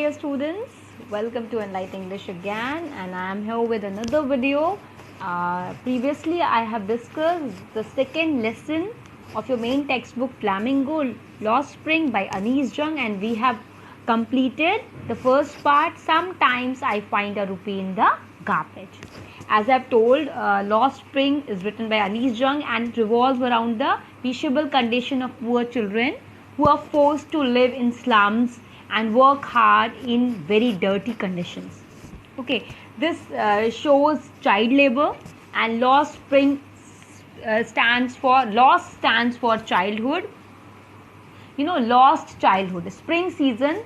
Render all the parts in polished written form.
dear students, welcome to Enlight English again, and I am here with another video. Previously I have discussed the second lesson of your main textbook Flamingo Lost Spring by Anees Jung, and we have completed the first part. Sometimes I find a rupee in the garbage. As I have told, Lost Spring is written by Anees Jung and it revolves around the peaceable condition of poor children who are forced to live in slums and work hard in very dirty conditions. Okay, this shows child labor, and Lost Spring stands for childhood. You know, lost childhood. Spring season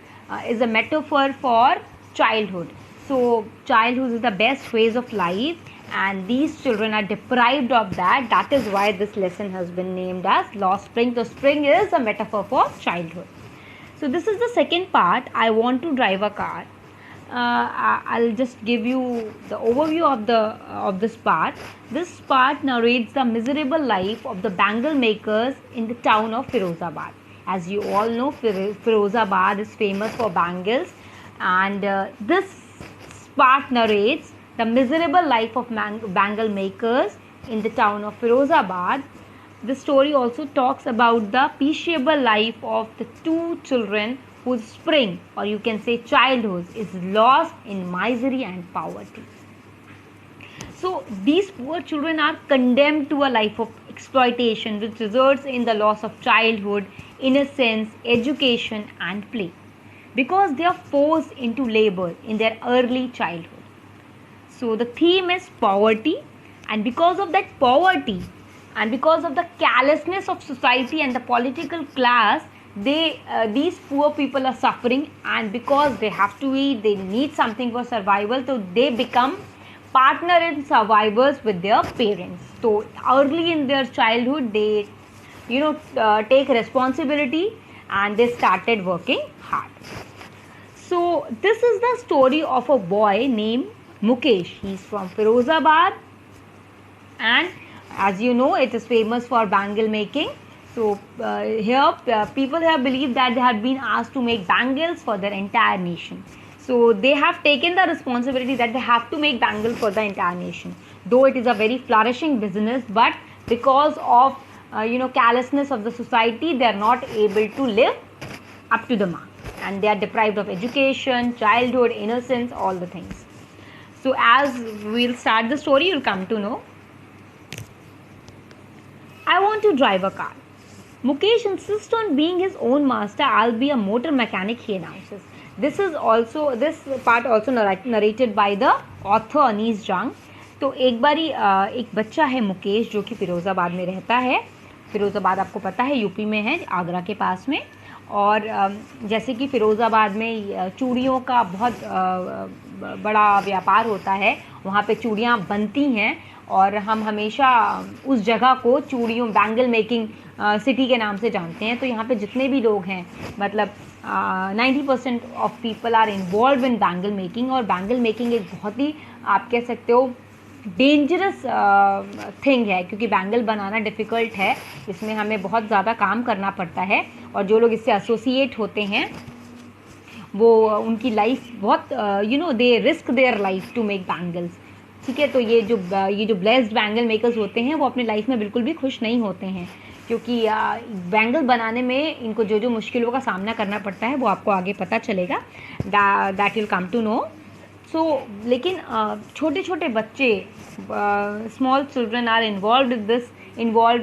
is a metaphor for childhood. So childhood is the best phase of life, and these children are deprived of that. That is why this lesson has been named as Lost Spring. So spring is a metaphor for childhood. So this is the second part. I want to drive a car. I'll just give you the overview of this part. This part narrates the miserable life of the bangle makers in the town of Firozabad. As you all know, Firozabad is famous for bangles, and this part narrates the miserable life of bangle makers in the town of Firozabad. The story also talks about the peaceable life of the two children whose spring, or you can say childhood, is lost in misery and poverty. So these poor children are condemned to a life of exploitation, which results in the loss of childhood, innocence, education and play, because they are forced into labor in their early childhood. So the theme is poverty, and because of that poverty and because of the callousness of society and the political class, these poor people are suffering, and because they have to eat, they need something for survival, so they become partner in survivors with their parents. So early in their childhood they take responsibility and they started working hard. So this is the story of a boy named Mukesh. He is from Firozabad, and as you know, it is famous for bangle making. So here people have believed that they have been asked to make bangles for their entire nation. So they have taken the responsibility that they have to make bangles for the entire nation. Though it is a very flourishing business, but because of callousness of the society, they are not able to live up to the mark, and they are deprived of education, childhood, innocence, all the things. So as we'll start the story, you'll come to know. I want to drive a car. Mukesh insists on being his own master. I'll be a motor mechanic, he announces. This part also narrated by the author Anees Jung. तो एक बारी एक बच्चा है मुकेश, जो कि फिरोज़ाबाद में रहता है. फिरोज़ाबाद आपको पता है यूपी में है, आगरा के पास में. और जैसे कि फिरोज़ाबाद में चूड़ियों का बहुत बड़ा व्यापार होता है, वहाँ पे चूड़ियाँ बनती हैं, और हम हमेशा उस जगह को चूड़ियों बैंगल मेकिंग सिटी के नाम से जानते हैं. तो यहाँ पे जितने भी लोग हैं, मतलब 90% of people are involve in bangle making. और बैंगल मेकिंग एक बहुत ही, आप कह सकते हो, डेंजरस थिंग है, क्योंकि बैंगल बनाना डिफ़िकल्ट है. इसमें हमें बहुत ज़्यादा काम करना पड़ता है, और जो लोग इससे एसोसिएट होते हैं वो उनकी लाइफ बहुत they risk their life to make bangles. ठीक है, तो ये जो ब्लेस्ड बैंगल मेकर्स होते हैं वो अपनी लाइफ में बिल्कुल भी खुश नहीं होते हैं, क्योंकि बैंगल बनाने में इनको जो मुश्किलों का सामना करना पड़ता है वो आपको आगे पता चलेगा. That will come to know. So लेकिन छोटे छोटे बच्चे, small children are involve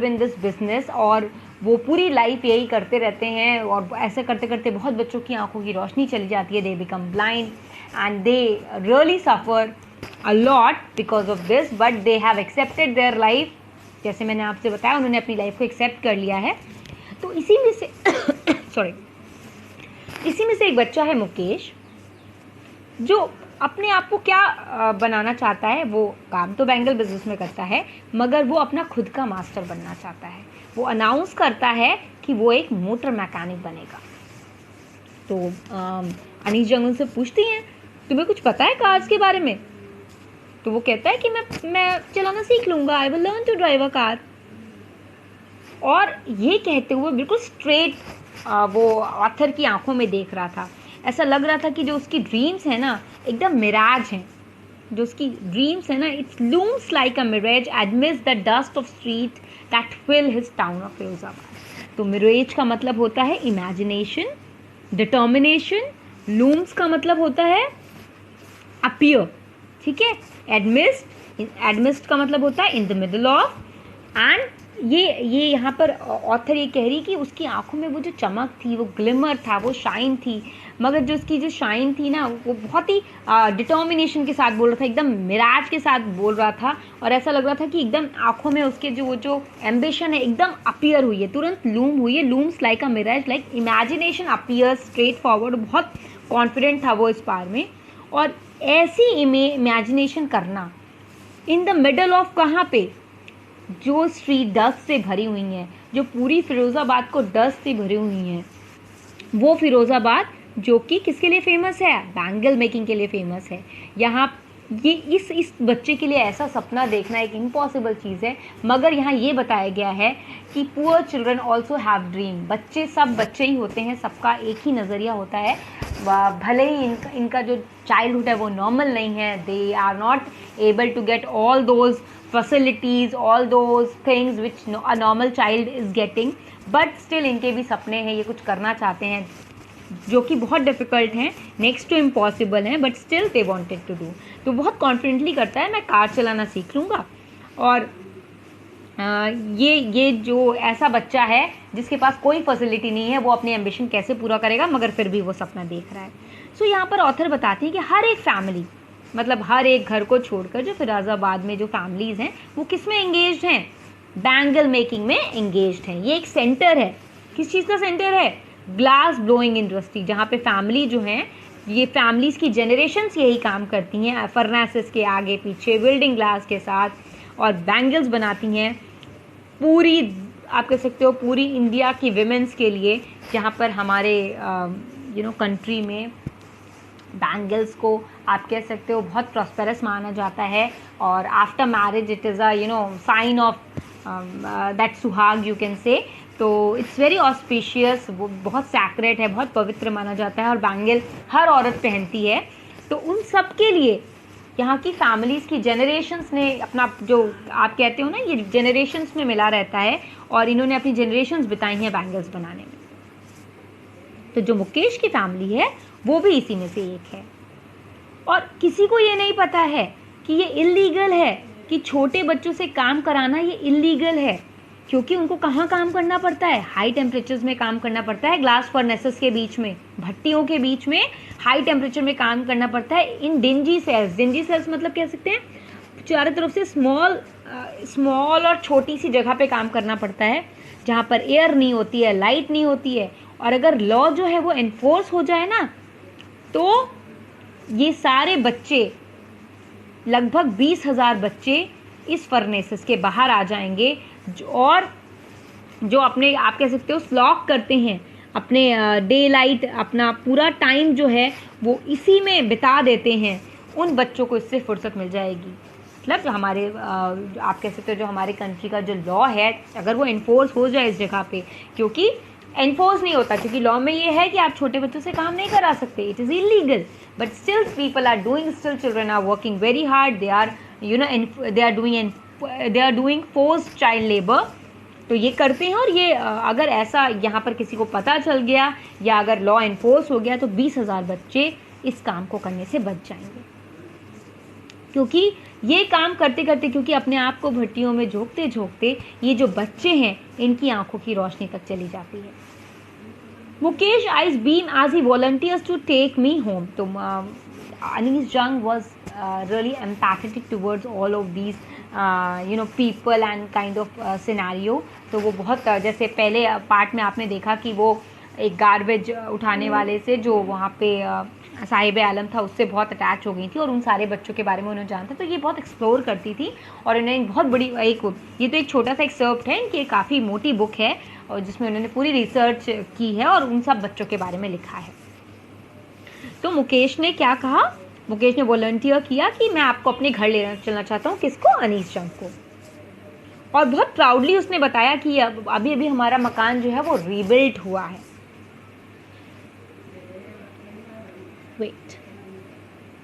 in this business, और वो पूरी लाइफ यही करते रहते हैं, और ऐसे करते करते बहुत बच्चों की आंखों की रोशनी चली जाती है. They become blind and they really suffer a lot because of this, but they have accepted their life. जैसे मैंने आपसे बताया, उन्होंने अपनी लाइफ को एक्सेप्ट कर लिया है. तो इसी में से एक बच्चा है मुकेश, जो अपने आप को क्या बनाना चाहता है. वो काम तो बैंगल बिजनेस में करता है, मगर वो अपना खुद का मास्टर बनना चाहता है. वो अनाउंस करता है कि वो एक मोटर मैकेनिक बनेगा. तो अनीस जंग उनसे पूछती हैं, तुम्हें कुछ पता है कार्स के बारे में? तो वो कहता है कि मैं चलाना सीख लूँगा, I will learn to drive a car. और ये कहते हुए बिल्कुल स्ट्रेट वो ऑथर की आंखों में देख रहा था. ऐसा लग रहा था कि जो उसकी ड्रीम्स है ना एकदम मिराज हैं, जो उसकी ड्रीम्स है ना, it's looms like a mirage amidst the dust of street that fill his town of Firozabad. तो मिरेज का मतलब होता है इमेजिनेशन, डिटर्मिनेशन, लूम्स का मतलब होता है अपीयर, ठीक है। एडमिस्ट का मतलब होता है in the middle of, and ये यहाँ पर ऑथर ये कह रही कि उसकी आंखों में वो जो चमक थी, वो ग्लिमर था, वो शाइन थी, मगर जो उसकी जो शाइन थी ना वो बहुत ही डिटर्मिनेशन के साथ बोल रहा था, एकदम मिराज के साथ बोल रहा था, और ऐसा लग रहा था कि एकदम आंखों में उसके जो एम्बिशन है एकदम अपीयर हुई है, तुरंत लूम हुई है। Looms like a mirage, like imagination appear straightforward, बहुत कॉन्फिडेंट था वो इस पार में। और ऐसी इमेजिनेशन करना इन द मिडल ऑफ, कहाँ पे, जो स्ट्रीट डस्ट से भरी हुई हैं, जो पूरी फिरोज़ाबाद को डस्ट से भरी हुई हैं, वो फिरोज़ाबाद जो कि किसके लिए फेमस है, बैंगल मेकिंग के लिए फेमस है। यहाँ ये इस बच्चे के लिए ऐसा सपना देखना एक इम्पॉसिबल चीज़ है, मगर यहाँ ये बताया गया है कि poor children also have dream. बच्चे सब बच्चे ही होते हैं, सबका एक ही नज़रिया होता है, भले ही इनका जो चाइल्डहुड है वो नॉर्मल नहीं है, they are not able to get all those facilities, all those things which a normal child is getting, but still इनके भी सपने हैं, ये कुछ करना चाहते हैं जो कि बहुत डिफ़िकल्ट हैं, नेक्स्ट टू इम्पॉसिबल हैं, but still they wanted to do. तो बहुत कॉन्फिडेंटली करता है मैं कार चलाना सीख लूँगा। और ये जो ऐसा बच्चा है जिसके पास कोई फैसिलिटी नहीं है, वो अपनी एम्बिशन कैसे पूरा करेगा, मगर फिर भी वो सपना देख रहा है। सो यहाँ पर ऑथर बताती है कि हर एक फैमिली, मतलब हर एक घर को छोड़कर जो फिरोज़ाबाद में जो फैमिलीज़ हैं वो किस में एंगेज्ड हैं, बैंगल मेकिंग में एंगेज्ड हैं। ये एक सेंटर है, किस चीज़ का सेंटर है, ग्लास ब्लोइंग इंडस्ट्री, जहाँ पे फैमिली जो हैं, ये फैमिलीज़ की जनरेशन्स यही काम करती हैं, फर्नेसेस के आगे पीछे वेल्डिंग ग्लास के साथ, और बैंगल्स बनाती हैं पूरी, आप कह सकते हो पूरी इंडिया की विमेंस के लिए, जहाँ पर हमारे कंट्री में बैंगल्स को आप कह सकते हो बहुत प्रॉस्पेरस माना जाता है, और after marriage it is a sign of that suhag you can say. तो इट्स वेरी ऑस्पिशियस, वो बहुत सैक्रेड है, बहुत पवित्र माना जाता है, और बैंगल हर औरत पहनती है। तो उन सब के लिए यहाँ की फैमिलीज़ की जनरेशन्स ने अपना, जो आप कहते हो ना, ये जनरेशन्स में मिला रहता है, और इन्होंने अपनी जनरेशन्स बिताई हैं बैंगल्स बनाने में। तो जो मुकेश की फैमिली है वो भी इसी में से एक है, और किसी को ये नहीं पता है कि ये इल्लीगल है, कि छोटे बच्चों से काम कराना ये इल्लीगल है, क्योंकि उनको कहाँ काम करना पड़ता है, हाई टेम्परेचर्स में काम करना पड़ता है, ग्लास फर्नेसेस के बीच में, भट्टियों के बीच में हाई टेम्परेचर में काम करना पड़ता है, इन डिंजी सेल्स। डिंजी सेल्स मतलब कह सकते हैं चारों तरफ से स्मॉल और छोटी सी जगह पे काम करना पड़ता है, जहाँ पर एयर नहीं होती है, लाइट नहीं होती है, और अगर लॉ जो है वो एनफोर्स हो जाए ना, तो ये सारे बच्चे, लगभग 20,000 बच्चे इस फर्नेसेस के बाहर आ जाएंगे, और जो अपने, आप कह सकते हो, स्लॉक करते हैं अपने डे लाइट, अपना पूरा टाइम जो है वो इसी में बिता देते हैं, उन बच्चों को इससे फुर्सत मिल जाएगी। मतलब जो हमारे आप कह सकते हो जो हमारे कंट्री का जो लॉ है, अगर वो इन्फोर्स हो जाए इस जगह पे, क्योंकि एनफोर्स नहीं होता, क्योंकि लॉ में ये है कि आप छोटे बच्चों से काम नहीं करा सकते, it is illegal, but still people are doing, still children are working very hard, they are they are doing forced child labour. तो ये करते हैं, और ये अगर ऐसा यहाँ पर किसी को पता चल गया, या अगर लॉ इन्फोर्स हो गया, तो 20,000 बच्चे इस काम को करने से बच जाएंगे, क्योंकि ये काम करते करते, क्योंकि अपने आप को भट्टियों में झोंकते झोंकते ये जो बच्चे हैं, इनकी आंखों की रोशनी तक चली जाती है। Mukesh eyes beam as he volunteers to take me home. तो Anees Jung was really empathetic towards all of these people and kind of scenario. तो वो बहुत जैसे पहले पार्ट में आपने देखा कि वो एक गार्बेज उठाने वाले से, जो वहाँ पे साहिब आलम था, उससे बहुत अटैच हो गई थी, और उन सारे बच्चों के बारे में उन्हें जानता। तो ये बहुत एक्सप्लोर करती थी, और इन्हें बहुत बड़ी ये तो एक छोटा सा एक्सर्प्ट है, इनकी काफ़ी मोटी बुक है, और जिसमें उन्होंने पूरी रिसर्च की है और उन सब बच्चों के बारे में लिखा है। तो मुकेश ने क्या कहा, मुकेश ने वॉलंटियर किया कि मैं आपको अपने घर ले चलना चाहता हूँ, किसको, अनीस जंग को। और बहुत प्राउडली उसने बताया कि अभी अभी हमारा मकान जो है वो रीबिल्ट हुआ है। Wait.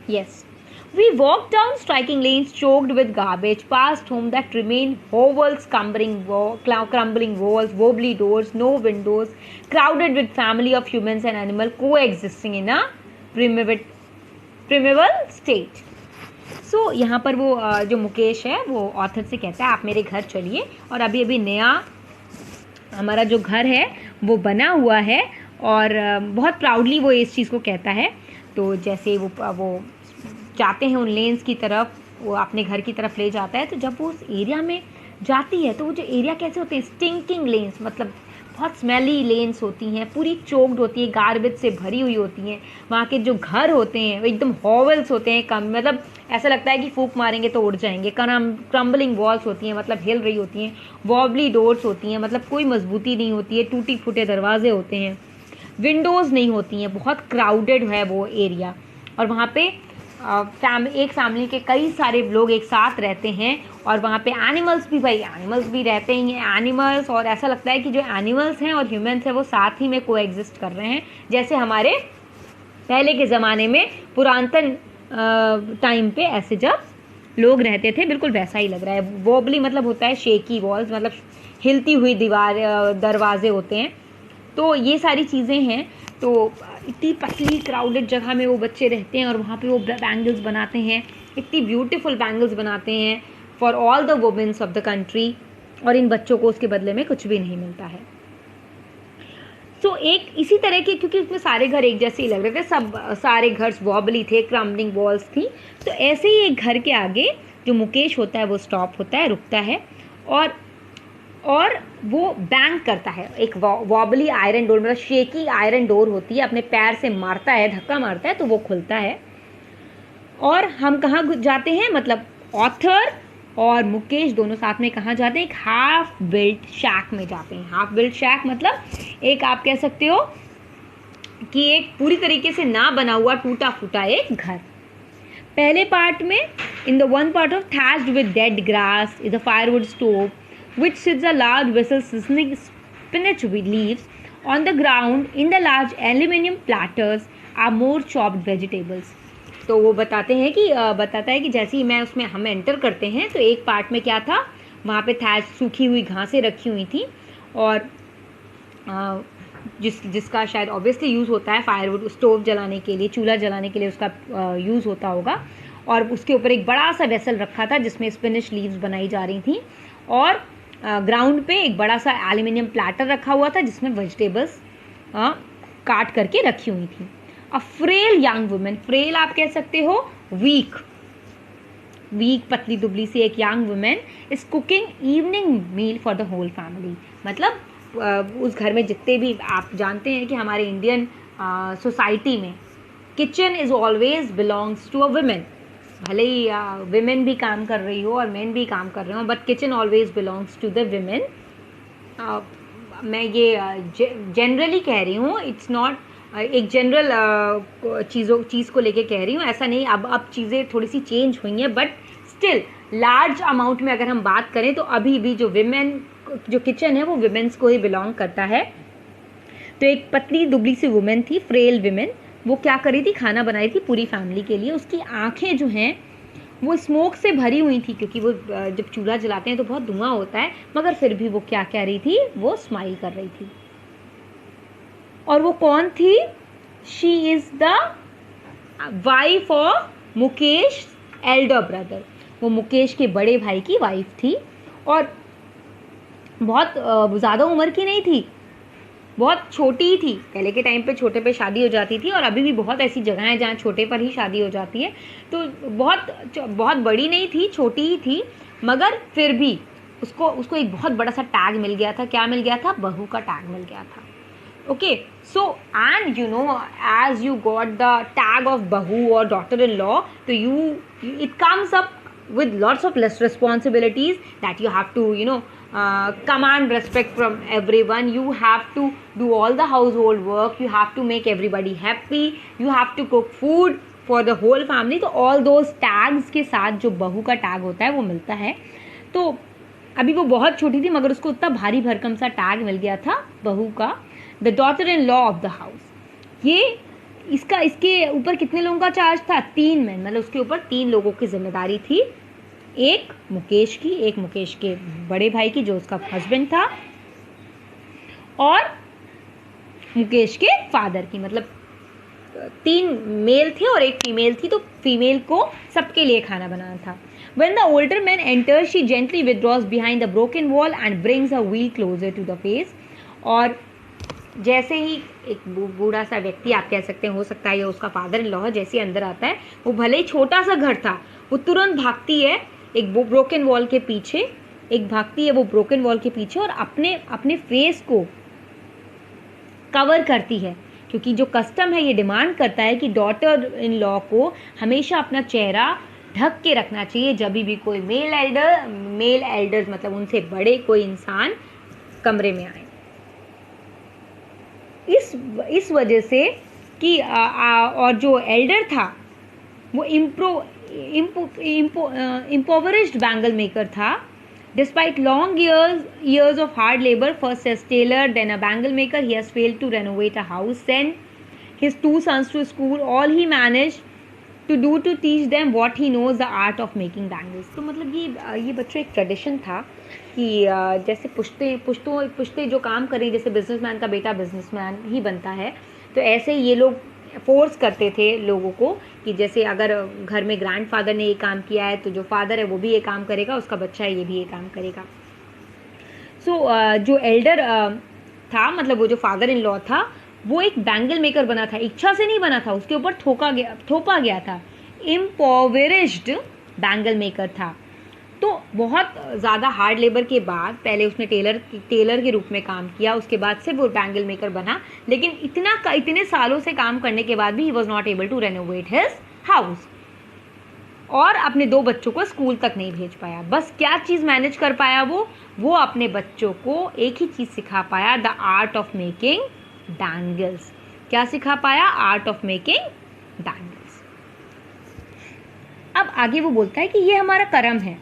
Yes. We walked down striking lanes choked with garbage, past homes that remained hovels, crumbling walls, wobbly doors, no windows, crowded with family of humans and animals coexisting in a primeval state. So यहाँ पर वो जो मुकेश है वो author से कहता है आप मेरे घर चलिए, और अभी अभी नया हमारा जो घर है वो बना हुआ है, और बहुत प्राउडली वो इस चीज़ को कहता है। तो जैसे वो जाते हैं उन लेन्स की तरफ, वो अपने घर की तरफ ले जाता है, तो जब वो उस एरिया में जाती है तो वो जो एरिया कैसे होते हैं, स्टिंकिंग लेन्स, मतलब बहुत स्मेली लेन्स होती हैं, पूरी चोक्ड होती है, गार्बेज से भरी हुई होती हैं। वहाँ के जो घर होते हैं वो एकदम हॉवल्स होते हैं, कम मतलब ऐसा लगता है कि फूंक मारेंगे तो उड़ जाएंगे। क्रम्बलिंग वॉल्स होती हैं, मतलब हिल रही होती हैं। वॉबली डोर्स होती हैं, मतलब कोई मजबूती नहीं होती है, टूटी फूटे दरवाजे होते हैं। विंडोज़ नहीं होती हैं, बहुत क्राउडेड है वो एरिया। और वहाँ पे एक फैमिली के कई सारे लोग एक साथ रहते हैं, और वहाँ पे एनिमल्स भी रहते ही हैं। एनिमल्स, और ऐसा लगता है कि जो एनिमल्स हैं और ह्यूमंस हैं वो साथ ही में कोएग्जिस्ट कर रहे हैं, जैसे हमारे पहले के ज़माने में पुरातन टाइम पे ऐसे जब लोग रहते थे, बिल्कुल वैसा ही लग रहा है। वोबली मतलब होता है शेकी वॉल्स, मतलब हिलती हुई दरवाजे होते हैं। तो ये सारी चीज़ें हैं। तो इतनी पतली क्राउडेड जगह में वो बच्चे रहते हैं, और वहाँ पे वो बैंगल्स बनाते हैं, इतनी ब्यूटीफुल बैंगल्स बनाते हैं for all the womens of the country, और इन बच्चों को उसके बदले में कुछ भी नहीं मिलता है। तो एक इसी तरह के, क्योंकि उसमें सारे घर एक जैसे ही लग रहे थे, सारे घर वॉबली थे, क्रम्बलिंग वॉल्स थी। तो ऐसे ही एक घर के आगे जो मुकेश होता है वो स्टॉप होता है, रुकता है, और वो बैंग करता है। एक वॉबली आयरन डोर, मतलब शेकी आयरन डोर होती है, अपने पैर से मारता है, धक्का मारता है तो वो खुलता है। और हम कहाँ जाते हैं, मतलब ऑथर और मुकेश दोनों साथ में कहाँ जाते हैं, एक हाफ बिल्ट शैक में जाते हैं। हाफ बिल्ट शैक मतलब एक, आप कह सकते हो कि एक पूरी तरीके से ना बना हुआ टूटा फूटा एक घर। पहले पार्ट में in the one part of thatched with dead grass is a firewood stove which sits a large vessel seasoning spinach with leaves. On the ground in the large aluminium platters are more chopped vegetables. तो वो बताता है कि जैसे ही हम enter करते हैं तो एक पार्ट में क्या था, वहाँ पे थैच सूखी हुई घासें रखी हुई थी, और जिसका शायद ऑब्वियसली यूज़ होता है फायरवुड, स्टोव जलाने के लिए, चूल्हा जलाने के लिए उसका यूज़ होता होगा। और उसके ऊपर एक बड़ा सा वेसल रखा था जिसमें स्पिनिश लीव्स बनाई जा रही थी, और ग्राउंड पे एक बड़ा सा एल्यूमिनियम प्लेटर रखा हुआ था जिसमें वेजिटेबल्स काट करके रखी हुई थी। A frail young women, frail आप कह सकते हो वीक, पतली दुबली सी एक young women is cooking evening meal for the whole family. मतलब उस घर में जितने भी, आप जानते हैं कि हमारे इंडियन सोसाइटी में kitchen is always belongs to a women, भले ही विमेन भी काम कर रही हो और मेन भी काम कर रहे हो, but kitchen always belongs to the women. मैं ये जनरली कह रही हूँ, इट्स नॉट एक जनरल चीज़ को लेके कह रही हूँ, ऐसा नहीं। अब चीज़ें थोड़ी सी चेंज हुई हैं, बट स्टिल लार्ज अमाउंट में अगर हम बात करें तो अभी भी जो विमेन, जो किचन है वो विमेन्स को ही बिलोंग करता है। तो एक पतली दुबली सी वुमेन थी, फ्रेल विमेन, वो क्या करी थी, खाना बनाई थी पूरी फैमिली के लिए। उसकी आंखें जो हैं वो स्मोक से भरी हुई थी, क्योंकि वो जब चूल्हा जलाते हैं तो बहुत धुआं होता है, मगर फिर भी वो क्या कह रही थी, वो स्माइल कर रही थी। और वो कौन थी, she is the wife of Mukesh Elder brother, वो मुकेश के बड़े भाई की वाइफ थी, और बहुत ज़्यादा उम्र की नहीं थी, बहुत छोटी ही थी। पहले के टाइम पे छोटे पे शादी हो जाती थी, और अभी भी बहुत ऐसी जगह हैं जहाँ छोटे पर ही शादी हो जाती है। तो बहुत बड़ी नहीं थी, छोटी ही थी, मगर फिर भी उसको एक बहुत बड़ा सा टैग मिल गया था। क्या मिल गया था, बहू का टैग मिल गया था। Okay, so and you know, as you got the tag of bahu और डॉटर इन लॉ, तो it comes up with lots of less responsibilities that you have to command respect from everyone. You have to do all the household work, you have to make everybody happy, you have to cook food for the whole family. तो all those tags के साथ जो बहू का tag होता है वो मिलता है। तो अभी वो बहुत छोटी थी, मगर उसको उतना भारी भरकम सा टैग मिल गया था बहू का, the daughter in law of the house. ये इसके ऊपर कितने लोगों का चार्ज था? 3 मैन, मतलब उसके ऊपर 3 लोगों की जिम्मेदारी थी। एक मुकेश के बड़े भाई की जो उसका हस्बैंड था, और मुकेश के फादर की, मतलब 3 मेल थे और एक फीमेल थी, तो फीमेल को सबके लिए खाना बनाना था। When the older man enters, she gently withdraws behind the broken wall and brings her wheel closer to the face. और जैसे ही एक बूढ़ा सा व्यक्ति, आप कह सकते हैं, हो सकता है ये उसका फादर इन लॉ, जैसे अंदर आता है, वो भले ही छोटा सा घर था, वो तुरंत भागती है एक ब्रोकन वॉल के पीछे, और अपने फेस को कवर करती है, क्योंकि जो कस्टम है ये डिमांड करता है कि डॉटर इन लॉ को हमेशा अपना चेहरा ढक के रखना चाहिए जब भी कोई मेल एल्डर्स मतलब उनसे बड़े कोई इंसान कमरे में आए। इस वजह से कि और जो एल्डर था वो impoverished bangle maker था। Despite long years of hard labor, first as tailor, then a bangle maker, he has failed to renovate a house, send his 2 sons to school. All he managed to do to teach them what he knows, the art of making bangles. तो मतलब ये बच्चों एक tradition था कि जैसे पुश्ते जो काम करें, जैसे बिजनेसमैन का बेटा बिजनेसमैन ही बनता है, तो ऐसे ये लोग फोर्स करते थे लोगों को कि जैसे अगर घर में ग्रैंडफादर ने ये काम किया है तो जो फादर है वो भी ये काम करेगा, उसका बच्चा है ये भी ये काम करेगा। जो एल्डर था, मतलब वो जो फादर इन लॉ था, वो एक बैंगल मेकर बना था, इच्छा से नहीं बना था, उसके ऊपर थोपा गया था। इम्पोवेरिश्ड बैंगल मेकर था। तो बहुत ज़्यादा हार्ड लेबर के बाद पहले उसने टेलर के रूप में काम किया, उसके बाद से वो बैंगल मेकर बना, लेकिन इतने सालों से काम करने के बाद भी he was not able to renovate his house, और अपने 2 बच्चों को स्कूल तक नहीं भेज पाया। बस क्या चीज़ मैनेज कर पाया वो अपने बच्चों को एक ही चीज़ सिखा पाया, the art of making bangles. क्या सिखा पाया? Art of making bangles. अब आगे वो बोलता है कि ये हमारा कर्म है,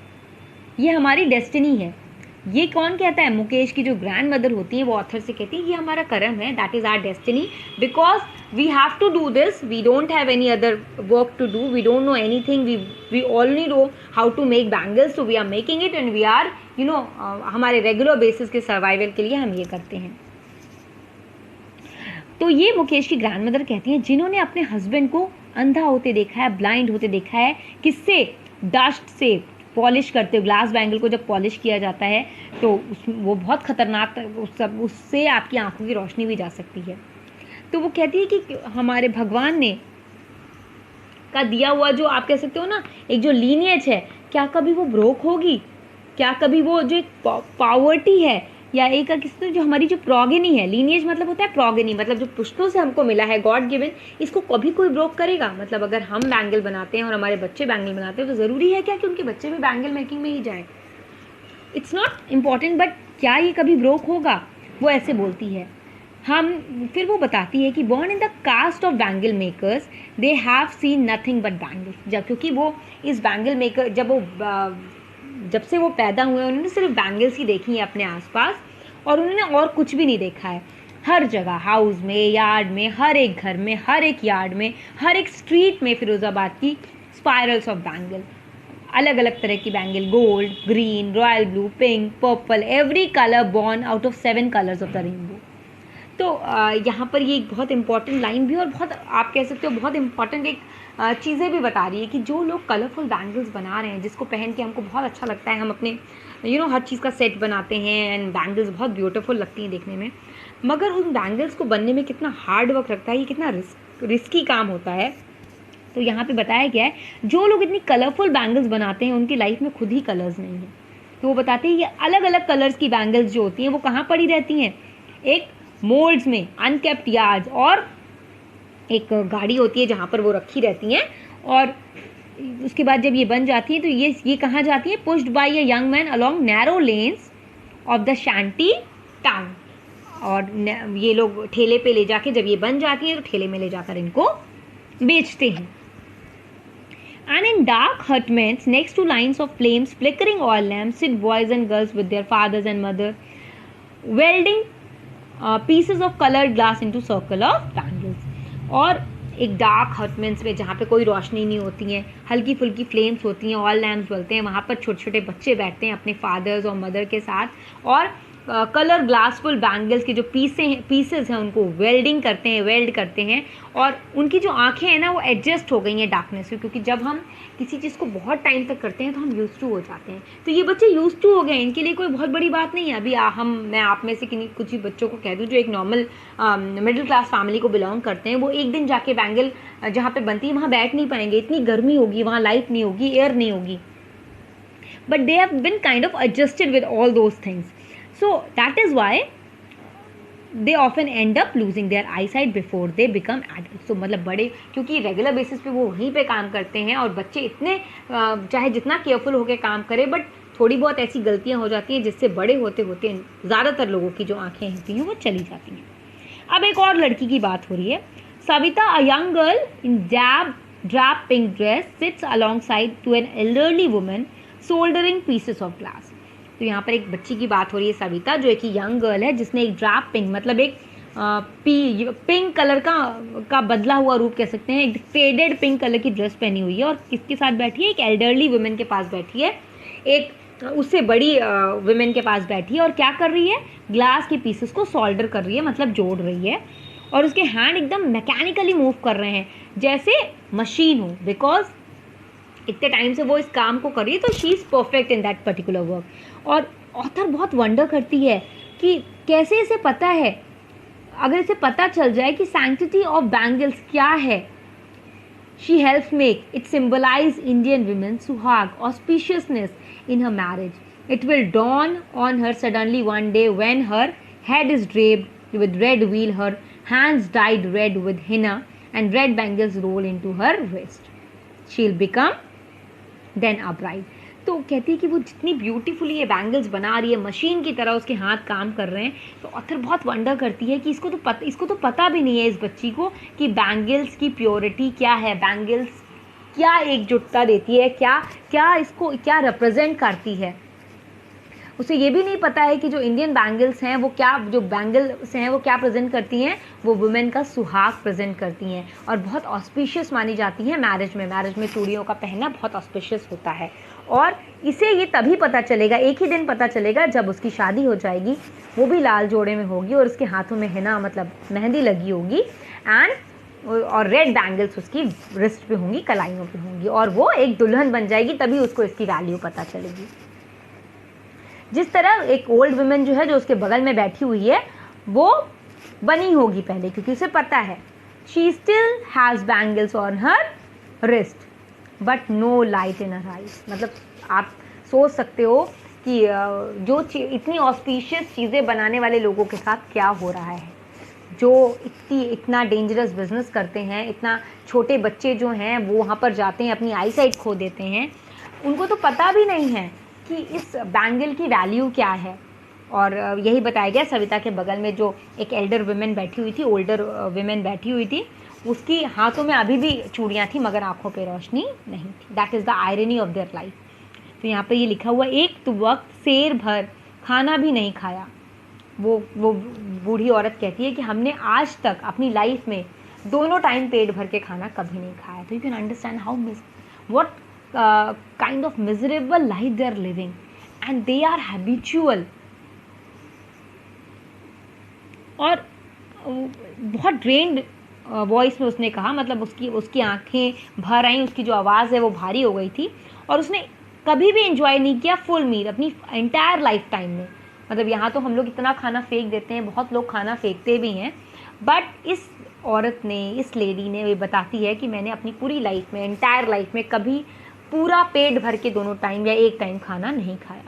ये हमारी डेस्टिनी है। ये कौन कहता है? मुकेश की जो ग्रैंड मदर होती है वो ऑथर से कहती है ये हमारा कर्म है, that is our destiny, because we have to do this, we don't have any other work to do, we don't know anything, we only know how to make bangles, so we are making it and we are हमारे regular basis के survival के लिए हम ये करते हैं। तो ये मुकेश की ग्रैंड मदर कहती हैं जिन्होंने अपने हस्बैंड को अंधा होते देखा है, ब्लाइंड होते देखा है, किससे? डस्ट से पॉलिश करते हो। ग्लास बैंगल को जब पॉलिश किया जाता है तो वो बहुत खतरनाक, उससे आपकी आंखों की रोशनी भी जा सकती है। तो वो कहती है कि हमारे भगवान ने का दिया हुआ जो आप कह सकते हो ना एक जो लीनियज है, क्या कभी वो ब्रोक होगी? क्या कभी वो जो एक पावर्टी है या एक किसी जो हमारी जो प्रोगेनी है, लीनियज मतलब होता है प्रोगेनी, मतलब जो पुश्तों से हमको मिला है, गॉड गिवन, इसको कभी कोई ब्रोक करेगा? मतलब अगर हम बैंगल बनाते हैं और हमारे बच्चे बैंगल बनाते हैं तो ज़रूरी है क्या कि उनके बच्चे भी बैंगल मेकिंग में ही जाए? इट्स नॉट इम्पॉर्टेंट, बट क्या ये कभी ब्रोक होगा? वो ऐसे बोलती है। फिर वो बताती है कि born in the caste of bangle makers they have seen nothing but bangles. क्योंकि वो इस बैंगल मेकर जब से वो पैदा हुए उन्होंने सिर्फ बैंगल्स ही देखी हैं अपने आसपास, और उन्होंने और कुछ भी नहीं देखा है। हर जगह, हाउस में, यार्ड में, हर एक घर में, हर एक यार्ड में, हर एक स्ट्रीट में फिरोज़ाबाद की स्पायरल्स ऑफ बैंगल, अलग अलग तरह की bangle, gold, green, royal blue, pink, purple, every colour born out of 7 colours of the rainbow. तो यहाँ पर ये एक बहुत इंपॉर्टेंट लाइन भी और बहुत आप कह सकते हो बहुत इंपॉर्टेंट एक चीज़ें भी बता रही है कि जो लोग कलरफुल बैंगल्स बना रहे हैं, जिसको पहन के हमको बहुत अच्छा लगता है, हम अपने हर चीज़ का सेट बनाते हैं एंड बैंगल्स बहुत ब्यूटीफुल लगती हैं देखने में, मगर उन बैंगल्स को बनने में कितना हार्ड वर्क लगता है, ये कितना रिस्की काम होता है। तो यहाँ पे बताया गया है जो लोग इतनी कलरफुल बैंगल्स बनाते हैं उनकी लाइफ में खुद ही कलर्स नहीं है। तो वो बताते हैं ये अलग अलग कलर्स की बैंगल्स जो होती हैं वो कहाँ पड़ी रहती हैं? एक मोल्ड्स में, अनकेप्ट यार्ड्स, और एक गाड़ी होती है जहाँ पर वो रखी रहती हैं, और उसके बाद जब ये बन जाती है तो ये कहाँ जाती है? Pushed by a young man along narrow lanes of the shanty town. और ये लोग ठेले पे ले जाके जब ये बन जाती है तो ठेले में ले जाकर इनको बेचते हैं। And in dark hutments next to lines of flames, flickering oil lamps, sit boys and girls with their fathers and mother, welding pieces of colored glass into circle of bangles. और एक डार्क हट मीन्स में जहाँ पे कोई रोशनी नहीं होती है, हल्की फुल्की फ्लेम्स होती हैं, ऑल लैम्प्स जलते हैं, वहाँ पर छोटे छोटे बच्चे बैठते हैं अपने फादर्स और मदर के साथ और कलर ग्लासफुल बैंगल्स के जो पीसेस हैं उनको वेल्ड करते हैं और उनकी जो आंखें हैं ना वो एडजस्ट हो गई हैं डार्कनेस से, क्योंकि जब हम किसी चीज़ को बहुत टाइम तक करते हैं तो हम यूज टू हो जाते हैं। तो ये बच्चे यूज टू हो गए, इनके लिए कोई बहुत बड़ी बात नहीं है। अभी मैं आप में से कुछ ही बच्चों को कह दूँ जो एक नॉर्मल मिडिल क्लास फैमिली को बिलोंग करते हैं, वो एक दिन जाके बैंगल जहाँ पे बनती है वहाँ बैठ नहीं पाएंगे, इतनी गर्मी होगी, वहाँ लाइट नहीं होगी, एयर नहीं होगी, but they have been kind of adjusted with all those things. So that is why they often end up losing their eyesight before they become adults. So मतलब बड़े, क्योंकि रेगुलर बेसिस पे वो वहीं पे काम करते हैं और बच्चे इतने चाहे जितना केयरफुल होकर काम करें बट थोड़ी बहुत ऐसी गलतियां हो जाती हैं जिससे बड़े होते होते ज़्यादातर लोगों की जो आंखें होती हैं वो चली जाती हैं. अब एक और लड़की की बात हो रही है. Savita, a young girl in drab pink dress sits alongside to an elderly woman soldering pieces of glass. तो यहाँ पर एक बच्ची की बात हो रही है, सविता, जो एक यंग गर्ल है जिसने एक ड्राप पिंक मतलब एक पिंक कलर का बदला हुआ रूप कह सकते हैं, एक फेडेड पिंक कलर की ड्रेस पहनी हुई है और किसके साथ बैठी है, एक एल्डरली वुमेन के पास बैठी है, एक उससे बड़ी वुमेन के पास बैठी है और क्या कर रही है, ग्लास के पीसेस को सोल्डर कर रही है, मतलब जोड़ रही है और उसके हैंड एकदम मैकेनिकली मूव कर रहे हैं जैसे मशीन हो, बिकॉज इतने टाइम से वो इस काम को कर रही है तो she is perfect in that particular work. और ऑथर बहुत वंडर करती है कि कैसे इसे पता है, अगर इसे पता चल जाए कि सैंक्टिटी ऑफ बैंगल्स क्या है. She helps make it symbolise Indian women suhag auspiciousness in her marriage. It will dawn on her suddenly one day when her head is draped with red veil, her hands dyed red with henna and red bangles roll into her waist. She will become then a bride. तो कहती है कि वो जितनी beautifully ये bangles बना रही है, मशीन की तरह उसके हाथ काम कर रहे हैं, तो ऑथर बहुत वंडर करती है कि इसको तो पता भी नहीं है इस बच्ची को कि बैंगल्स की प्योरिटी क्या है, बैंगल्स क्या एकजुटता देती है, क्या इसको क्या रिप्रेजेंट करती है. उसे ये भी नहीं पता है कि जो इंडियन बैंगल्स हैं वो क्या प्रेजेंट करती हैं, वो वुमेन का सुहाग प्रेजेंट करती हैं और बहुत ऑस्पिशियस मानी जाती हैं मैरिज में चूड़ियों का पहनना बहुत ऑस्पिशियस होता है. और इसे ये तभी पता चलेगा, एक ही दिन पता चलेगा जब उसकी शादी हो जाएगी, वो भी लाल जोड़े में होगी और उसके हाथों में हिना मतलब मेहंदी लगी होगी और रेड बैंगल्स उसकी रिस्ट पे होंगी, कलाइयों पे होंगी और वो एक दुल्हन बन जाएगी, तभी उसको इसकी वैल्यू पता चलेगी. जिस तरह एक ओल्ड वुमेन जो है जो उसके बगल में बैठी हुई है वो बनी होगी पहले, क्योंकि उसे पता है she still has bangles on her wrist but no light in her eyes. मतलब आप सोच सकते हो कि जो इतनी ऑस्पिशियस चीज़ें बनाने वाले लोगों के साथ क्या हो रहा है, जो इतना डेंजरस बिजनेस करते हैं, इतना छोटे बच्चे जो हैं वो वहाँ पर जाते हैं, अपनी आई साइट खो देते हैं, उनको तो पता भी नहीं है कि इस बैंगल की वैल्यू क्या है. और यही बताया गया, सविता के बगल में जो एक एल्डर वुमेन बैठी हुई थी, ओल्डर वुमेन बैठी हुई थी, उसकी हाथों में अभी भी चूड़ियाँ थी मगर आंखों पे रोशनी नहीं थी. That is the irony of their life. तो यहाँ पे ये लिखा हुआ, एक तो वक्त शेर भर खाना भी नहीं खाया. वो बूढ़ी औरत कहती है कि हमने आज तक अपनी लाइफ में दोनों टाइम पेट भर के खाना कभी नहीं खाया. तो you can understand what kind of miserable life they are living and they are habitual. और बहुत ड्रेन्ड वॉइस में उसने कहा, मतलब उसकी आंखें भर आई, उसकी जो आवाज़ है वो भारी हो गई थी और उसने कभी भी एंजॉय नहीं किया फुल मील अपनी एंटायर लाइफ टाइम में. मतलब यहाँ तो हम लोग इतना खाना फेंक देते हैं, बहुत लोग खाना फेंकते भी हैं, बट इस औरत ने, इस लेडी ने ये बताती है कि मैंने अपनी पूरी लाइफ में, एंटायर लाइफ में कभी पूरा पेट भर के दोनों टाइम या एक टाइम खाना नहीं खाया.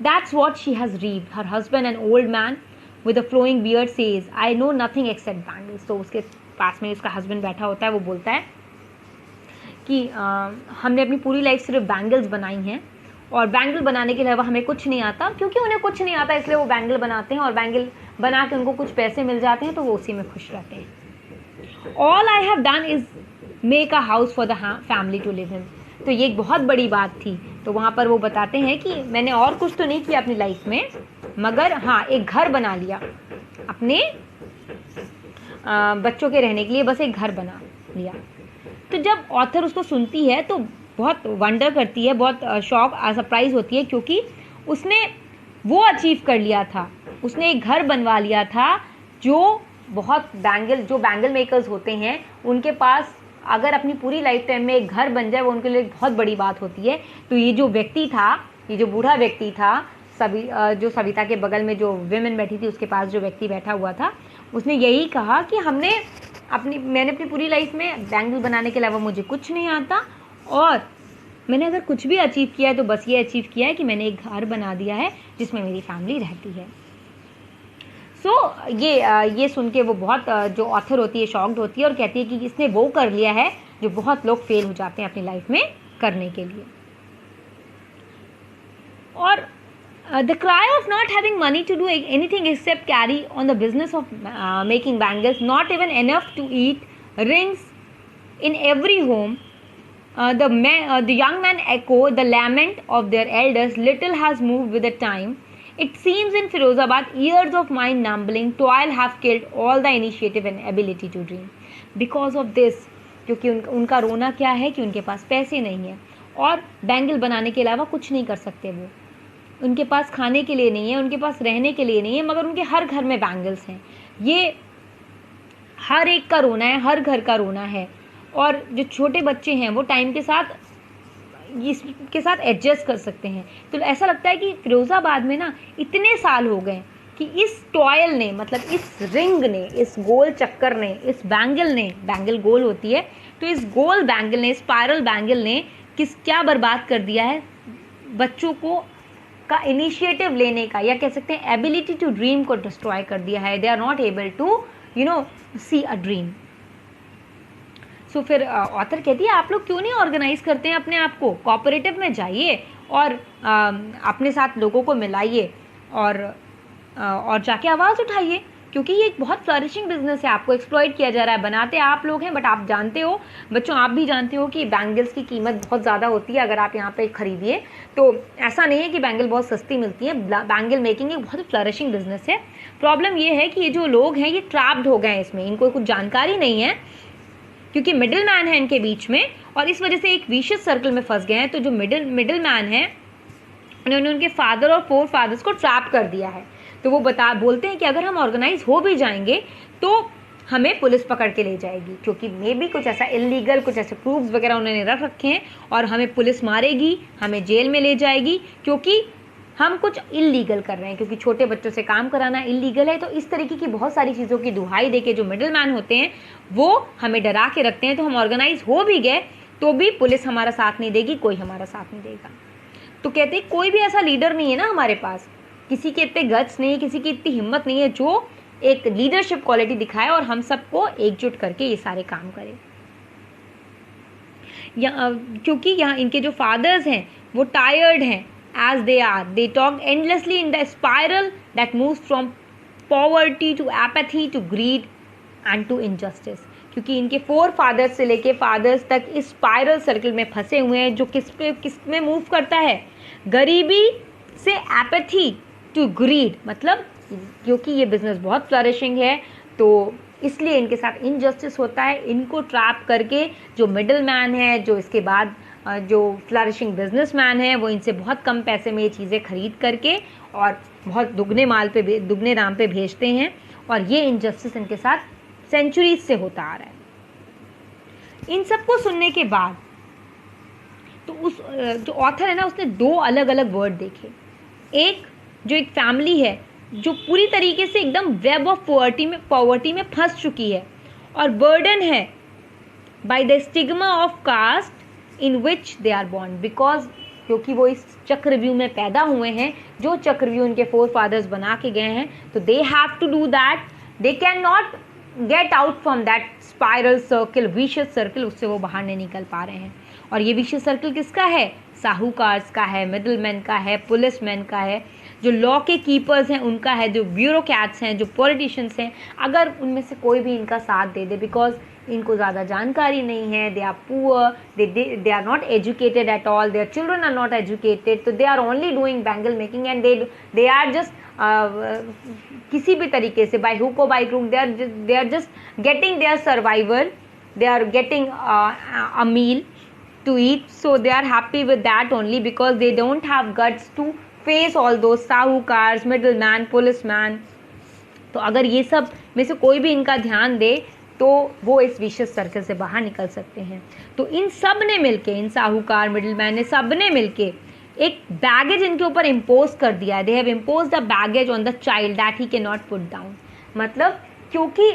That's what she has reaved. Her husband, an old man with a flowing beard, says, I know nothing except bangles. तो उसके पास में उसका हस्बैंड बैठा होता है, वो बोलता है कि हमने अपनी पूरी लाइफ सिर्फ बैंगल्स बनाई हैं और बैंगल बनाने के अलावा हमें कुछ नहीं आता. क्योंकि उन्हें कुछ नहीं आता इसलिए वो बैंगल बनाते हैं और बैंगल बना के उनको कुछ पैसे मिल जाते हैं तो वो उसी में खुश रहते हैं. All I have done is make a house for the family to live in. तो ये एक बहुत बड़ी बात थी. तो वहाँ पर वो बताते हैं कि मैंने और कुछ तो नहीं किया अपनी लाइफ में, मगर हाँ एक घर बना लिया अपने बच्चों के रहने के लिए बस एक घर बना लिया। तो जब ऑथर उसको सुनती है तो बहुत वंडर करती है, बहुत शॉक सरप्राइज होती है, क्योंकि उसने वो अचीव कर लिया था, उसने एक घर बनवा लिया था जो बैंगल मेकर्स होते हैं उनके पास अगर अपनी पूरी लाइफ टाइम में एक घर बन जाए वो उनके लिए बहुत बड़ी बात होती है। तो ये जो व्यक्ति था, ये जो बूढ़ा व्यक्ति था, जो सविता के बगल में जो विमेन बैठी थी उसके पास जो व्यक्ति बैठा हुआ था, उसने यही कहा कि मैंने अपनी पूरी लाइफ में बैंगल बनाने के अलावा मुझे कुछ नहीं आता, और मैंने अगर कुछ भी अचीव किया है तो बस ये अचीव किया है कि मैंने एक घर बना दिया है जिसमें मेरी फैमिली रहती है। ये सुन के वो बहुत जो ऑथर होती है शॉक्ड होती है और कहती है कि इसने वो कर लिया है जो बहुत लोग फेल हो जाते हैं अपनी लाइफ में करने के लिए। और the cry of not having money to do anything except carry on the business of making bangles, not even enough to eat, rings in every home. The young man echo the lament of their elders. Little has moved with the time. It seems in Firozabad, years of mind numbing toil have killed all the initiative and ability to dream. Because of this, क्योंकि उनका रोना क्या है कि उनके पास पैसे नहीं है और बैंगल बनाने के अलावा कुछ नहीं कर सकते वो। उनके पास खाने के लिए नहीं है, उनके पास रहने के लिए नहीं है, मगर उनके हर घर में बैंगल्स हैं। ये हर एक का रोना है, हर घर का रोना है। और जो छोटे बच्चे हैं वो टाइम के साथ इसके साथ एडजस्ट कर सकते हैं। तो ऐसा लगता है कि फिरोज़ाबाद में ना इतने साल हो गए कि इस टॉयल ने, मतलब इस रिंग ने, इस गोल चक्कर ने, इस बैंगल ने, बैंगल गोल होती है तो इस गोल बैंगल ने, स्पाइरल बैंगल ने क्या बर्बाद कर दिया है, बच्चों को का इनिशिएटिव लेने का, या कह सकते हैं एबिलिटी टू ड्रीम को डिस्ट्रॉय कर दिया है। They are not able to see a dream. So फिर ऑथर कहती है आप लोग क्यों नहीं ऑर्गेनाइज करते हैं अपने आप को, कोऑपरेटिव में जाइए और अपने साथ लोगों को मिलाइए और जाके आवाज़ उठाइए, क्योंकि ये एक बहुत फ्लरिशिंग बिजनेस है। आपको एक्सप्लॉइट किया जा रहा है, बनाते आप लोग हैं, बट आप जानते हो बच्चों, आप भी जानते हो कि बैंगल्स की कीमत बहुत ज़्यादा होती है अगर आप यहाँ पे खरीदिए। तो ऐसा नहीं है कि बैंगल बहुत सस्ती मिलती है। बैंगल मेकिंग एक बहुत फ्लरिशिंग बिजनेस है। प्रॉब्लम ये है कि ये जो लोग हैं ये ट्रैप्ड हो गए हैं इसमें, इनको कुछ जानकारी नहीं है क्योंकि मिडिल मैन है इनके बीच में, और इस वजह से एक विशियस सर्कल में फंस गए हैं। तो जो मिडिल मैन है उन्होंने उनके फादर और 4 फादर्स को ट्रैप कर दिया है। तो वो बोलते हैं कि अगर हम ऑर्गेनाइज हो भी जाएंगे तो हमें पुलिस पकड़ के ले जाएगी, क्योंकि मे बी कुछ ऐसा इलीगल, कुछ ऐसे प्रूफ्स वगैरह उन्होंने रख रखे हैं और हमें पुलिस मारेगी, हमें जेल में ले जाएगी क्योंकि हम कुछ इलीगल कर रहे हैं, क्योंकि छोटे बच्चों से काम कराना इलीगल है। तो इस तरीके की बहुत सारी चीज़ों की दुहाई देके जो मिडिल मैन होते हैं वो हमें डरा के रखते हैं। तो हम ऑर्गेनाइज हो भी गए तो भी पुलिस हमारा साथ नहीं देगी, कोई हमारा साथ नहीं देगा। तो कहते हैं कोई भी ऐसा लीडर नहीं है ना हमारे पास, किसी के इतने गट्स नहीं है, किसी की इतनी हिम्मत नहीं है जो एक लीडरशिप क्वालिटी दिखाए और हम सबको एकजुट करके ये सारे काम करें। क्योंकि यहाँ इनके जो फादर्स हैं वो टायर्ड हैं, as they talk endlessly in the spiral that moves from poverty to apathy to greed and to injustice। क्योंकि इनके 4 फादर्स से लेके फादर्स तक इस स्पाइरल सर्कल में फंसे हुए हैं जो किस में मूव करता है, गरीबी से एपैथी टू ग्रीड। मतलब क्योंकि ये बिजनेस बहुत फ्लरिशिंग है तो इसलिए इनके साथ इनजस्टिस होता है। इनको ट्रैप करके जो मिडिल मैन है, जो इसके बाद जो फ्लरिशिंग बिजनेसमैन है, वो इनसे बहुत कम पैसे में ये चीज़ें खरीद करके और बहुत दुगने दाम पे भेजते हैं, और ये इनजस्टिस इनके साथ सेंचुरीज से होता आ रहा है। इन सबको सुनने के बाद तो उस जो ऑथर है ना उसने 2 अलग अलग वर्ड देखे। एक जो एक फैमिली है जो पूरी तरीके से एकदम वेब ऑफ पॉवर्टी में फंस चुकी है और बर्डन है by the stigma of caste in which they are born, because क्योंकि वो इस चक्रव्यूह में पैदा हुए हैं, जो चक्रव्यूह उनके 4 फादर्स बना के गए हैं, तो they have to do that. They can not get out from that spiral circle, vicious circle, उससे वो बाहर नहीं निकल पा रहे हैं। और ये विशियस सर्कल किसका है? साहूकार्स का है, मिडलमैन का है, पुलिसमैन का है, जो लॉ के कीपर्स हैं उनका है, जो ब्यूरोक्रेट्स हैं, जो पॉलिटिशियंस हैं। अगर उनमें से कोई भी इनका साथ दे दे, बिकॉज इनको ज़्यादा जानकारी नहीं है, they are poor, they are not educated at all, their children are not educated, तो they are only doing bangle making and they are just किसी भी तरीके से बाय हुक और by crook they are just getting their survival, they are getting a meal to eat, so they are happy with that only because they don't have guts to face all those साहूकार, middleman, policeman. तो अगर ये सब में से कोई भी इनका ध्यान दे तो वो इस विशियस सर्कल से बाहर निकल सकते हैं। तो इन सब ने मिलके, इन साहूकार, मिडिलमैन ने सब ने मिलके एक बैगेज इनके ऊपर इम्पोज कर दिया है। They have impose the baggage on the child that he can not put down. मतलब क्योंकि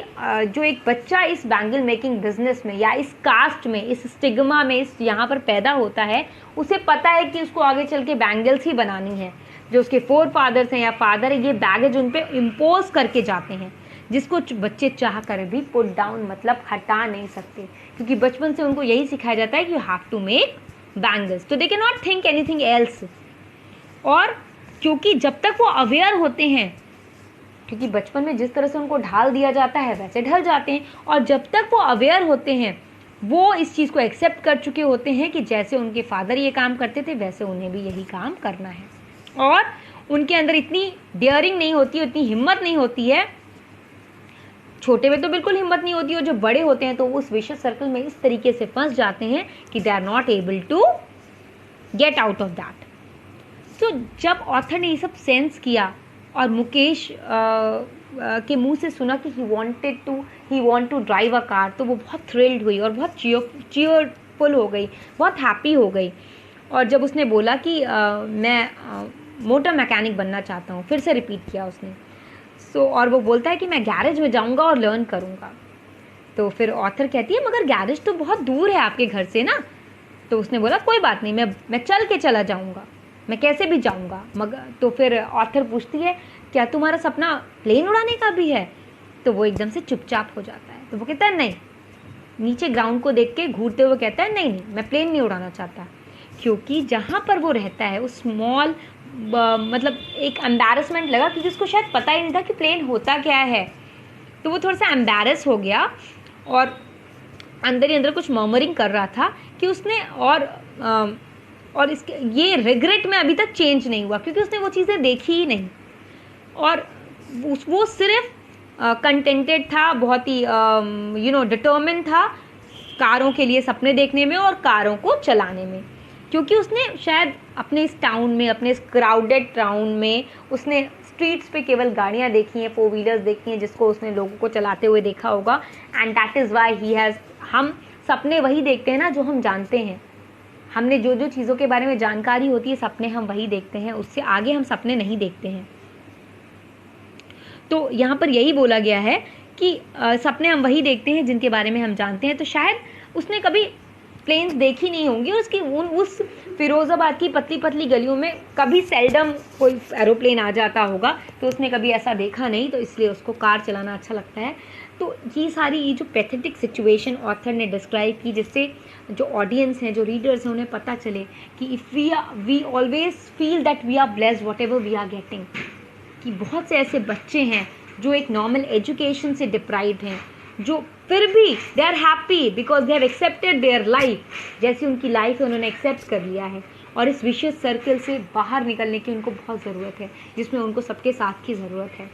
जो एक बच्चा इस बैंगल मेकिंग बिजनेस में या इस कास्ट में, इस स्टिग्मा में, इस यहाँ पर पैदा होता है, उसे पता है कि उसको आगे चल के बैंगल्स ही बनानी है। जो उसके फोर फादर्स हैं या फादर है, ये बैगेज उन पर इम्पोज करके जाते हैं, जिसको बच्चे चाह कर भी पुट डाउन मतलब हटा नहीं सकते, क्योंकि बचपन से उनको यही सिखाया जाता है कि you have to make bangles, तो they can not think anything else. और क्योंकि जब तक वो अवेयर होते हैं, क्योंकि बचपन में जिस तरह से उनको ढाल दिया जाता है वैसे ढल जाते हैं, और जब तक वो अवेयर होते हैं वो इस चीज़ को एक्सेप्ट कर चुके होते हैं कि जैसे उनके फादर ये काम करते थे वैसे उन्हें भी यही काम करना है। और उनके अंदर इतनी डेयरिंग नहीं होती, इतनी हिम्मत नहीं होती है। छोटे में तो बिल्कुल हिम्मत नहीं होती, और जो बड़े होते हैं तो उस विशियस सर्कल में इस तरीके से फंस जाते हैं कि they are not able to get out of that. तो जब ऑथर ने ये सब सेंस किया और मुकेश के मुंह से सुना कि he want to drive a car, तो वो बहुत थ्रिल्ड हुई और बहुत चीयरफुल हो गई, बहुत हैप्पी हो गई। और जब उसने बोला कि मैं मोटर मैकेनिक बनना चाहता हूँ, फिर से रिपीट किया उसने। और वो बोलता है कि मैं गैरेज में जाऊँगा और लर्न करूँगा। तो फिर ऑथर कहती है मगर गैरेज तो बहुत दूर है आपके घर से ना। तो उसने बोला कोई बात नहीं, मैं चल के चला जाऊँगा, मैं कैसे भी जाऊँगा। मगर तो फिर ऑथर पूछती है क्या तुम्हारा सपना प्लेन उड़ाने का भी है? तो वो एकदम से चुपचाप हो जाता है। तो वो कहता है नहीं, नीचे ग्राउंड को देख के घूरते हुए कहता है नहीं मैं प्लेन नहीं उड़ाना चाहता। क्योंकि जहाँ पर वो रहता है उस स्मॉल मतलब एक एम्बैरसमेंट लगा, क्योंकि उसको शायद पता ही नहीं था कि प्लेन होता क्या है। तो वो थोड़ा सा एम्बैरस हो गया और अंदर ही अंदर कुछ मर्मरिंग कर रहा था कि उसने और इसके ये रिग्रेट में अभी तक चेंज नहीं हुआ, क्योंकि उसने वो चीज़ें देखी ही नहीं। और वो सिर्फ कंटेंटेड था, बहुत ही डिटर्मिन था कारों के लिए सपने देखने में और कारों को चलाने में। क्योंकि उसने शायद अपने इस टाउन में, अपने इस क्राउडेड टाउन में उसने स्ट्रीट्स पे केवल गाड़ियाँ देखी हैं, 4 व्हीलर्स देखी हैं, जिसको उसने लोगों को चलाते हुए देखा होगा। And that is why he has, हम सपने वही देखते हैं ना जो हम जानते हैं। हमने जो जो चीज़ों के बारे में जानकारी होती है सपने हम वही देखते हैं, उससे आगे हम सपने नहीं देखते हैं। तो यहाँ पर यही बोला गया है कि सपने हम वही देखते हैं जिनके बारे में हम जानते हैं। तो शायद उसने कभी प्लेन्स देखी नहीं होंगी, और उसकी उस फिरोज़ाबाद की पतली पतली गलियों में कभी सेल्डम कोई एरोप्लेन आ जाता होगा, तो उसने कभी ऐसा देखा नहीं, तो इसलिए उसको कार चलाना अच्छा लगता है। तो ये जो पैथेटिक सिचुएशन ऑथर ने डिस्क्राइब की, जिससे जो ऑडियंस हैं, जो रीडर्स हैं, उन्हें पता चले कि if we always feel that we are blessed whatever we are getting, कि बहुत से ऐसे बच्चे हैं जो एक नॉर्मल एजुकेशन से डिप्राइव्ड हैं, जो फिर भी they are happy because they have accepted their life, जैसी उनकी लाइफ है उन्होंने एक्सेप्ट कर लिया है। और इस विशियस सर्कल से बाहर निकलने की उनको बहुत ज़रूरत है, जिसमें उनको सबके साथ की ज़रूरत है।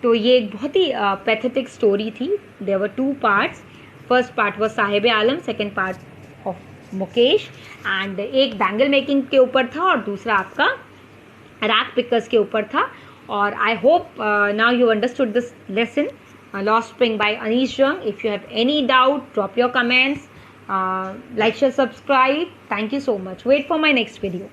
तो ये एक बहुत ही पैथेटिक स्टोरी थी। There were 2 parts. First part was Sahib Alam, second part of Mukesh, and एक बैंगल मेकिंग के ऊपर था और दूसरा आपका रैक पिकर्स के ऊपर था। और I hope now you understood this lesson, Lost Spring by Anish Jung. If you have any doubt, drop your comments, like, share, subscribe. Thank you so much. Wait for my next video.